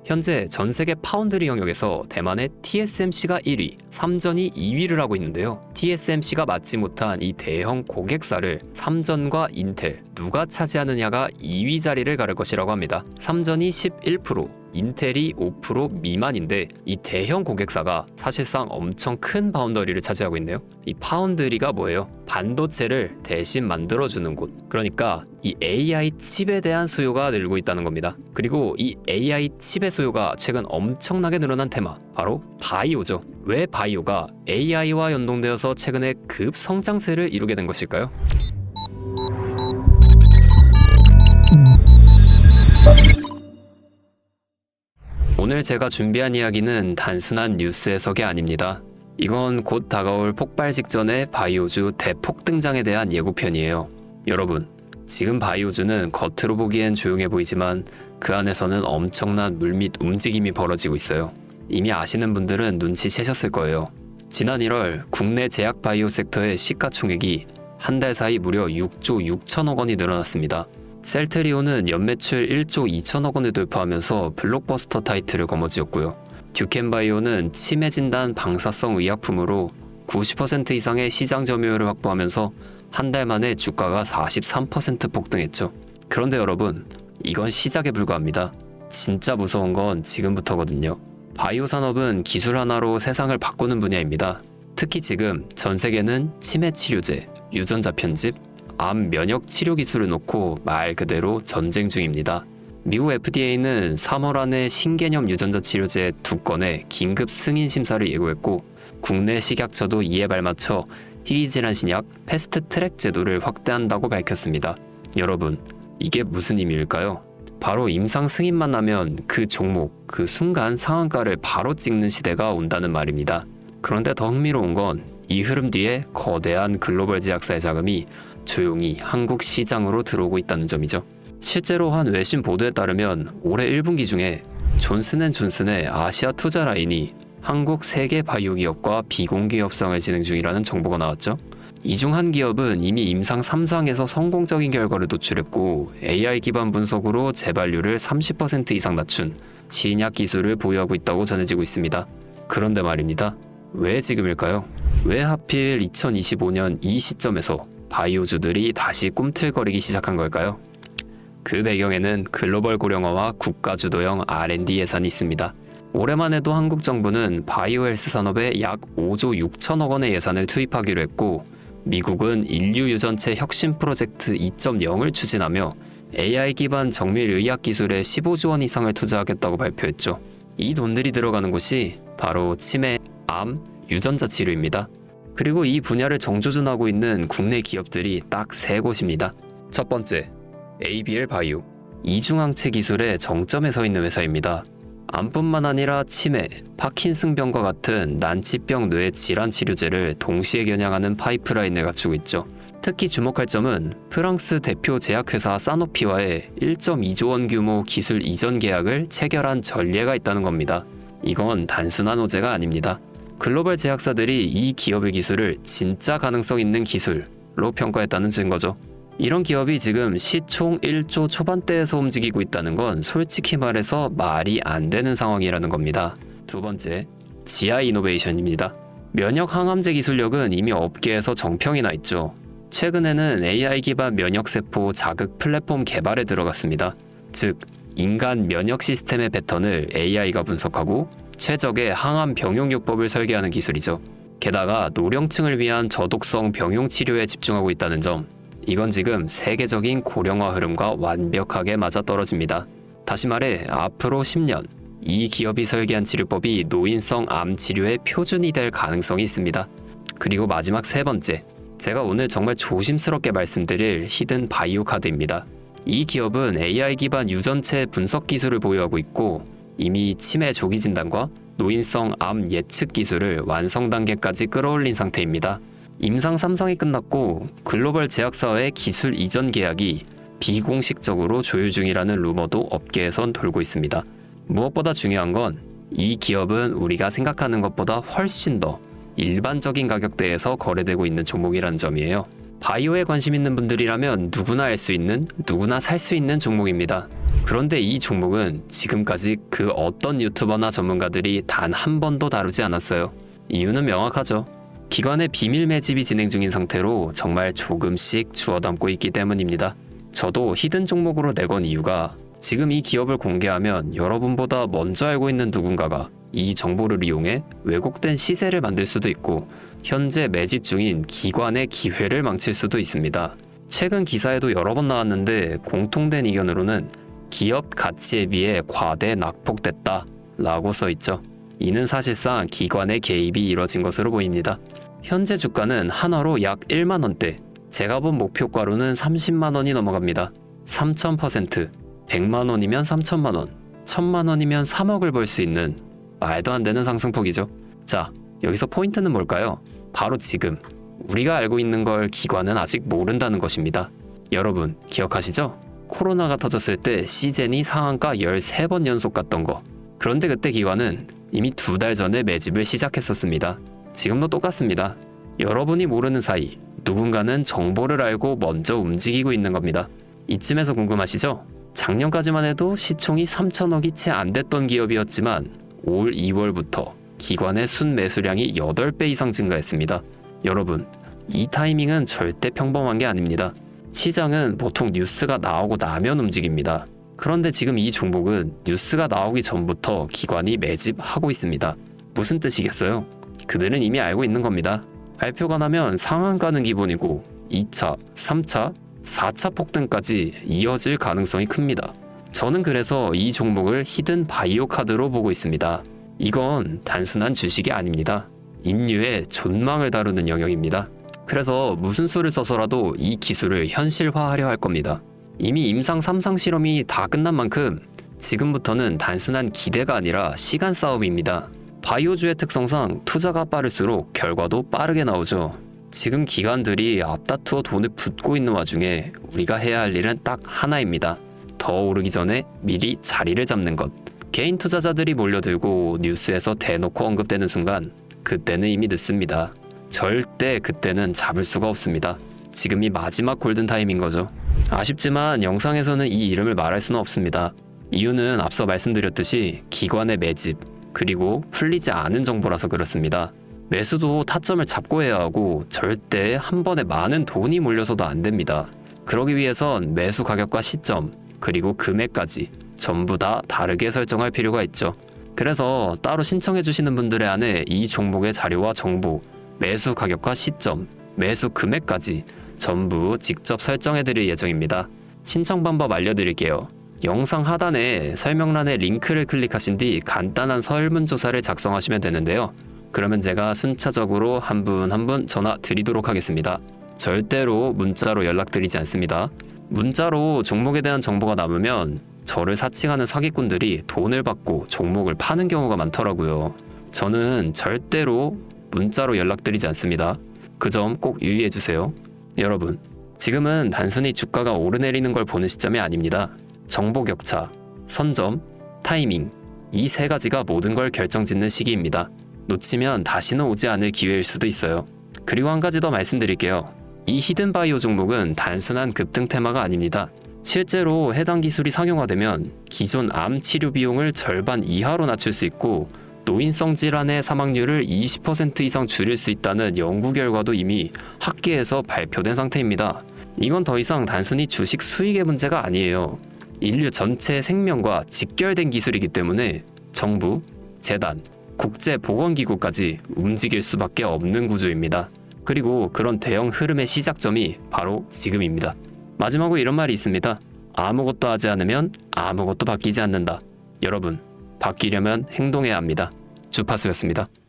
현재 전 세계 파운드리 영역에서 대만의 TSMC가 1위, 삼전이 2위를 하고 있는데요. TSMC가 맡지 못한 이 대형 고객사를 삼전과 인텔 누가 차지하느냐가 2위 자리를 가를 것이라고 합니다. 삼전이 11%, 인텔이 5% 미만인데 이 대형 고객사가 사실상 엄청 큰 파운더리를 차지하고 있네요. 이 파운드리가 뭐예요? 반도체를 대신 만들어주는 곳. 그러니까 이 AI 칩에 대한 수요가 늘고 있다는 겁니다. 그리고 이 AI 칩의 수요가 최근 엄청나게 늘어난 테마, 바로 바이오죠. 왜 바이오가 AI와 연동되어서 최근에 급성장세를 이루게 된 것일까요? 오늘 제가 준비한 이야기는 단순한 뉴스 해석이 아닙니다. 이건 곧 다가올 폭발 직전의 바이오주 대폭 등장에 대한 예고편이에요. 여러분, 지금 바이오주는 겉으로 보기엔 조용해 보이지만 그 안에서는 엄청난 물밑 움직임이 벌어지고 있어요. 이미 아시는 분들은 눈치채셨을 거예요. 지난 1월 국내 제약 바이오 섹터의 시가총액이 한 달 사이 무려 6조 6천억 원이 늘어났습니다. 셀트리온은 연매출 1조 2천억 원을 돌파하면서 블록버스터 타이틀을 거머쥐었고요. 듀켄바이오는 치매 진단 방사성 의약품으로 90% 이상의 시장 점유율을 확보하면서 한 달 만에 주가가 43% 폭등했죠. 그런데 여러분, 이건 시작에 불과합니다. 진짜 무서운 건 지금부터거든요. 바이오 산업은 기술 하나로 세상을 바꾸는 분야입니다. 특히 지금 전 세계는 치매 치료제, 유전자 편집, 암 면역 치료 기술을 놓고 말 그대로 전쟁 중입니다. 미국 FDA는 3월 안에 신개념 유전자 치료제 2건의 긴급 승인 심사를 예고했고, 국내 식약처도 이에 발맞춰 희귀질환 신약 패스트 트랙 제도를 확대한다고 밝혔습니다. 여러분, 이게 무슨 의미일까요? 바로 임상 승인만 나면 그 종목, 그 순간 상한가를 바로 찍는 시대가 온다는 말입니다. 그런데 더 흥미로운 건 이 흐름 뒤에 거대한 글로벌 제약사의 자금이 조용히 한국 시장으로 들어오고 있다는 점이죠. 실제로 한 외신 보도에 따르면 올해 1분기 중에 존슨앤존슨의 아시아 투자 라인이 한국 3개 바이오 기업과 비공개 협상을 진행 중이라는 정보가 나왔죠. 이 중 한 기업은 이미 임상 3상에서 성공적인 결과를 도출했고 AI 기반 분석으로 재발률을 30% 이상 낮춘 신약 기술을 보유하고 있다고 전해지고 있습니다. 그런데 말입니다. 왜 지금일까요? 왜 하필 2025년 이 시점에서 바이오주들이 다시 꿈틀거리기 시작한 걸까요? 그 배경에는 글로벌 고령화와 국가주도형 R&D 예산이 있습니다. 올해만 해도 한국 정부는 바이오 헬스 산업에 약 5조 6천억 원의 예산을 투입하기로 했고, 미국은 인류 유전체 혁신 프로젝트 2.0을 추진하며 AI 기반 정밀 의학 기술에 15조 원 이상을 투자하겠다고 발표했죠. 이 돈들이 들어가는 곳이 바로 치매, 암, 유전자 치료입니다. 그리고 이 분야를 정조준하고 있는 국내 기업들이 딱 3곳입니다. 첫 번째, ABL 바이오. 이중항체 기술의 정점에 서 있는 회사입니다. 암뿐만 아니라 치매, 파킨슨병과 같은 난치병 뇌 질환 치료제를 동시에 겨냥하는 파이프라인을 갖추고 있죠. 특히 주목할 점은 프랑스 대표 제약회사 사노피와의 1.2조 원 규모 기술 이전 계약을 체결한 전례가 있다는 겁니다. 이건 단순한 호재가 아닙니다. 글로벌 제약사들이 이 기업의 기술을 진짜 가능성 있는 기술로 평가했다는 증거죠. 이런 기업이 지금 시총 1조 초반대에서 움직이고 있다는 건 솔직히 말해서 말이 안 되는 상황이라는 겁니다. 두 번째, 지아 이노베이션입니다. 면역 항암제 기술력은 이미 업계에서 정평이 나 있죠. 최근에는 AI 기반 면역세포 자극 플랫폼 개발에 들어갔습니다. 즉, 인간 면역 시스템의 패턴을 AI가 분석하고 최적의 항암 병용요법을 설계하는 기술이죠. 게다가 노령층을 위한 저독성 병용 치료에 집중하고 있다는 점, 이건 지금 세계적인 고령화 흐름과 완벽하게 맞아떨어집니다. 다시 말해 앞으로 10년 이 기업이 설계한 치료법이 노인성 암 치료의 표준이 될 가능성이 있습니다. 그리고 마지막 3번째, 제가 오늘 정말 조심스럽게 말씀드릴 히든 바이오 카드입니다. 이 기업은 AI 기반 유전체 분석 기술을 보유하고 있고 이미 치매 조기 진단과 노인성 암 예측 기술을 완성 단계까지 끌어올린 상태입니다. 임상 3상이 끝났고 글로벌 제약사와의 기술 이전 계약이 비공식적으로 조율 중이라는 루머도 업계에선 돌고 있습니다. 무엇보다 중요한 건 이 기업은 우리가 생각하는 것보다 훨씬 더 일반적인 가격대에서 거래되고 있는 종목이라는 점이에요. 바이오에 관심 있는 분들이라면 누구나 알 수 있는, 누구나 살 수 있는 종목입니다. 그런데 이 종목은 지금까지 그 어떤 유튜버나 전문가들이 단 한 번도 다루지 않았어요. 이유는 명확하죠. 기관의 비밀 매집이 진행 중인 상태로 정말 조금씩 주워 담고 있기 때문입니다. 저도 히든 종목으로 내건 이유가 지금 이 기업을 공개하면 여러분보다 먼저 알고 있는 누군가가 이 정보를 이용해 왜곡된 시세를 만들 수도 있고 현재 매집 중인 기관의 기회를 망칠 수도 있습니다. 최근 기사에도 여러 번 나왔는데 공통된 의견으로는 기업 가치에 비해 과대 낙폭됐다 라고 써있죠. 이는 사실상 기관의 개입이 이뤄진 것으로 보입니다. 현재 주가는 한화로 약 1만원대, 제가 본 목표가로는 30만원이 넘어갑니다. 3000%, 100만원이면 3천만원, 1000만원이면 3억을 벌 수 있는 말도 안 되는 상승폭이죠. 자, 여기서 포인트는 뭘까요? 바로 지금 우리가 알고 있는 걸 기관은 아직 모른다는 것입니다. 여러분 기억하시죠? 코로나가 터졌을 때 시젠이 상한가 13번 연속 갔던 거. 그런데 그때 기관은 이미 2달 전에 매집을 시작했었습니다. 지금도 똑같습니다. 여러분이 모르는 사이 누군가는 정보를 알고 먼저 움직이고 있는 겁니다. 이쯤에서 궁금하시죠? 작년까지만 해도 시총이 3천억이 채 안 됐던 기업이었지만 올 2월부터 기관의 순매수량이 8배 이상 증가했습니다. 여러분, 이 타이밍은 절대 평범한 게 아닙니다. 시장은 보통 뉴스가 나오고 나면 움직입니다. 그런데 지금 이 종목은 뉴스가 나오기 전부터 기관이 매집하고 있습니다. 무슨 뜻이겠어요? 그들은 이미 알고 있는 겁니다. 발표가 나면 상한가는 기본이고 2차, 3차, 4차 폭등까지 이어질 가능성이 큽니다. 저는 그래서 이 종목을 히든 바이오 카드로 보고 있습니다. 이건 단순한 주식이 아닙니다. 인류의 존망을 다루는 영역입니다. 그래서 무슨 수를 써서라도 이 기술을 현실화하려 할 겁니다. 이미 임상 3상 실험이 다 끝난 만큼 지금부터는 단순한 기대가 아니라 시간 싸움입니다. 바이오주의 특성상 투자가 빠를수록 결과도 빠르게 나오죠. 지금 기관들이 앞다투어 돈을 붓고 있는 와중에 우리가 해야 할 일은 딱 하나입니다. 더 오르기 전에 미리 자리를 잡는 것. 개인 투자자들이 몰려들고 뉴스에서 대놓고 언급되는 순간 그때는 이미 늦습니다. 절대 그때는 잡을 수가 없습니다. 지금이 마지막 골든타임인 거죠. 아쉽지만 영상에서는 이 이름을 말할 수는 없습니다. 이유는 앞서 말씀드렸듯이 기관의 매집, 그리고 풀리지 않은 정보라서 그렇습니다. 매수도 타점을 잡고 해야 하고 절대 한 번에 많은 돈이 몰려서도 안 됩니다. 그러기 위해선 매수 가격과 시점, 그리고 금액까지 전부 다 다르게 설정할 필요가 있죠. 그래서 따로 신청해 주시는 분들에 한해 이 종목의 자료와 정보, 매수 가격과 시점, 매수 금액까지 전부 직접 설정해 드릴 예정입니다. 신청 방법 알려드릴게요. 영상 하단에 설명란에 링크를 클릭하신 뒤 간단한 설문조사를 작성하시면 되는데요. 그러면 제가 순차적으로 한 분 한 분 전화 드리도록 하겠습니다. 절대로 문자로 연락드리지 않습니다. 문자로 종목에 대한 정보가 남으면 저를 사칭하는 사기꾼들이 돈을 받고 종목을 파는 경우가 많더라고요. 저는 절대로 문자로 연락드리지 않습니다. 그 점 꼭 유의해주세요. 여러분, 지금은 단순히 주가가 오르내리는 걸 보는 시점이 아닙니다. 정보 격차, 선점, 타이밍, 이 세 가지가 모든 걸 결정짓는 시기입니다. 놓치면 다시는 오지 않을 기회일 수도 있어요. 그리고 한 가지 더 말씀드릴게요. 이 히든 바이오 종목은 단순한 급등 테마가 아닙니다. 실제로 해당 기술이 상용화되면 기존 암 치료 비용을 절반 이하로 낮출 수 있고 노인성 질환의 사망률을 20% 이상 줄일 수 있다는 연구 결과도 이미 학계에서 발표된 상태입니다. 이건 더 이상 단순히 주식 수익의 문제가 아니에요. 인류 전체의 생명과 직결된 기술이기 때문에 정부, 재단, 국제보건기구까지 움직일 수밖에 없는 구조입니다. 그리고 그런 대형 흐름의 시작점이 바로 지금입니다. 마지막으로 이런 말이 있습니다. 아무것도 하지 않으면 아무것도 바뀌지 않는다. 여러분, 바뀌려면 행동해야 합니다. 주파수였습니다.